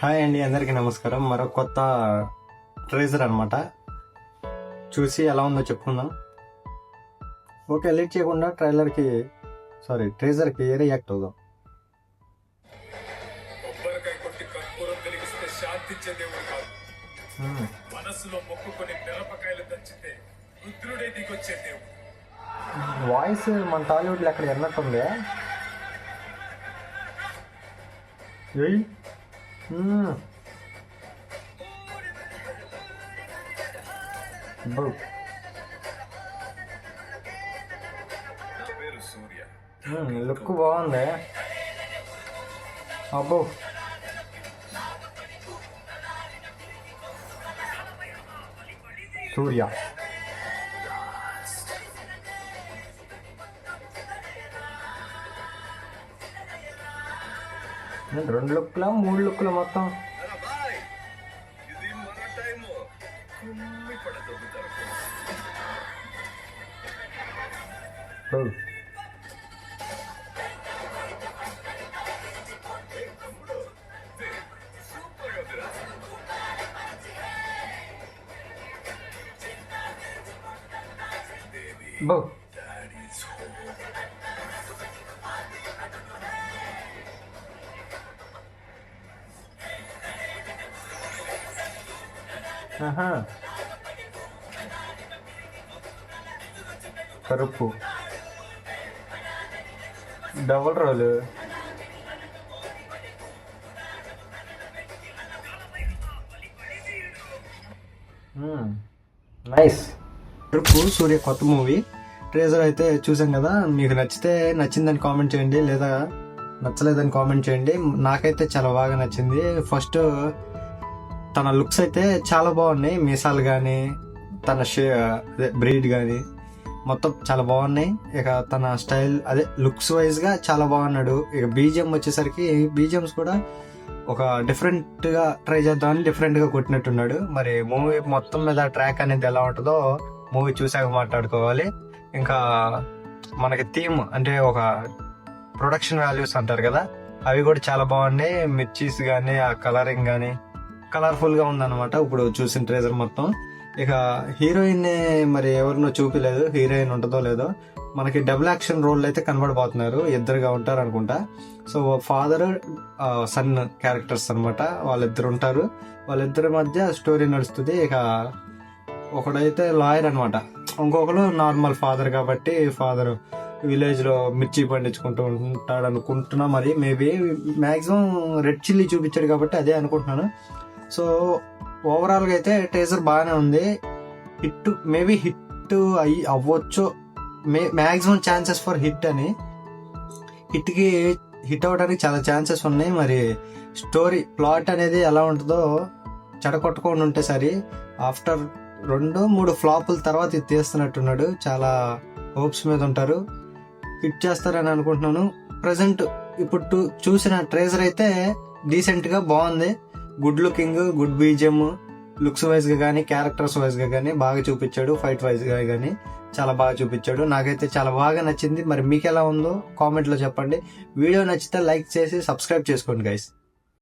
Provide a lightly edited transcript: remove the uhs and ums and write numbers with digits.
Hi అండి, అందరికీ నమస్కారం. మరో కొత్త ట్రేజర్ అనమాట. చూసి ఎలా ఉందో చెప్పుకుందాం. ఓకే, లేట్ చేయకుండా ట్రేజర్కి రియాక్ట్ అవుదాం. కొబ్బరికాయ కొట్టి కర్పూరం వెలిగిస్తే శాంతించే దేవుడు కాదు, మనసులో మొక్కుకొని మిరపకాయలు దంచితే రుద్రుడే దిగొచ్చే దేవుడు. వాయిస్ మన టాలీవుడ్లో ఎక్కడ ఎన్నట్టుంది. ఏయ్ నా పేరు సూర్య. లుక్ బాగుంది. అబ్బో, సూర్య రెండు లుక్లా మూడు లుక్లు మొత్తం. ఇది మన టైము. కుమ్మి పడ దొబ్బుతారు. సూపర్ గా బో కరుపు డబుల్ రోలు. నైస్. కరుపు సూర్య కొత్త మూవీ ట్రేజర్ అయితే చూసాం కదా. మీకు నచ్చితే నచ్చిందని కామెంట్ చేయండి, లేదా నచ్చలేదని కామెంట్ చేయండి. నాకైతే చాలా బాగా నచ్చింది. ఫస్ట్ తన లుక్స్ అయితే చాలా బాగున్నాయి. మీసాలు కానీ తన బ్రీడ్ కానీ మొత్తం చాలా బాగున్నాయి. ఇక తన స్టైల్ లుక్స్ వైజ్ గా చాలా బాగున్నాడు. ఇక బీజిఎం వచ్చేసరికి బీజిఎంస్ కూడా ఒక డిఫరెంట్ గా ట్రై చేద్దామని డిఫరెంట్ గా కొట్టినట్టున్నాడు. మరి మూవీ మొత్తం మీద ట్రాక్ అనేది ఎలా ఉంటుందో మూవీ చూసాక మాట్లాడుకోవాలి. ఇంకా మనకి థీమ్ అంటే ఒక ప్రొడక్షన్ వాల్యూస్ అంటారు కదా, అవి కూడా చాలా బాగున్నాయి. మిర్చీస్ కానీ ఆ కలరింగ్ కానీ కలర్ఫుల్ గా ఉందన్నమాట ఇప్పుడు చూసిన ట్రేజర్ మొత్తం. ఇక హీరోయిన్ మరి ఎవరినో చూపిలేదు, హీరోయిన్ ఉంటుందో లేదో. మనకి డబుల్ యాక్షన్ రోల్ అయితే కనబడబోతున్నారు, ఇద్దరుగా ఉంటారు అనుకుంటా. సో ఫాదర్ సన్ క్యారెక్టర్స్ అనమాట, వాళ్ళిద్దరు ఉంటారు. వాళ్ళిద్దరి మధ్య స్టోరీ నడుస్తుంది. ఇక ఒకడైతే లాయర్ అనమాట, ఇంకొకరు నార్మల్ ఫాదర్. కాబట్టి ఫాదర్ విలేజ్ లో మిర్చి పండించుకుంటూ ఉంటాడు అనుకుంటున్నా. మరి మేబీ మాక్సిమం రెడ్ చిల్లీ చూపించాడు కాబట్టి అదే అనుకుంటున్నాను. సో ఓవరాల్ గా అయితే టేజర్ బాగానే ఉంది. మేబీ హిట్ అవ్వచ్చు. మాక్సిమం ఛాన్సెస్ ఫర్ హిట్ అని. హిట్ అవ్వడానికి చాలా ఛాన్సెస్ ఉన్నాయి. మరి స్టోరీ ప్లాట్ అనేది ఎలా ఉంటుందో చెడగొట్టకుండా ఉంటే సరి. ఆఫ్టర్ 2-3 ఫ్లాపుల తర్వాత ఇది తీస్తున్నట్టున్నాడు. చాలా హోప్స్ మీద ఉంటారు, హిట్ చేస్తారని అనుకుంటున్నాను. ప్రజెంట్ ఇప్పుడు చూసిన ట్రేజర్ అయితే డీసెంట్ గా బాగుంది. Good looking, good BGM, looks wise గా కానీ క్యారెక్టర్స్ వైజ్ గా కానీ బాగా చూపించాడు. ఫైట్ వైజ్ గా కానీ చాలా బాగా చూపించాడు. నాకైతే చాలా బాగా నచ్చింది. మరి మీకు ఎలా ఉందో కామెంట్ లో చెప్పండి. వీడియో నచ్చితే లైక్ చేసి సబ్స్క్రైబ్ చేసుకోండి గైస్.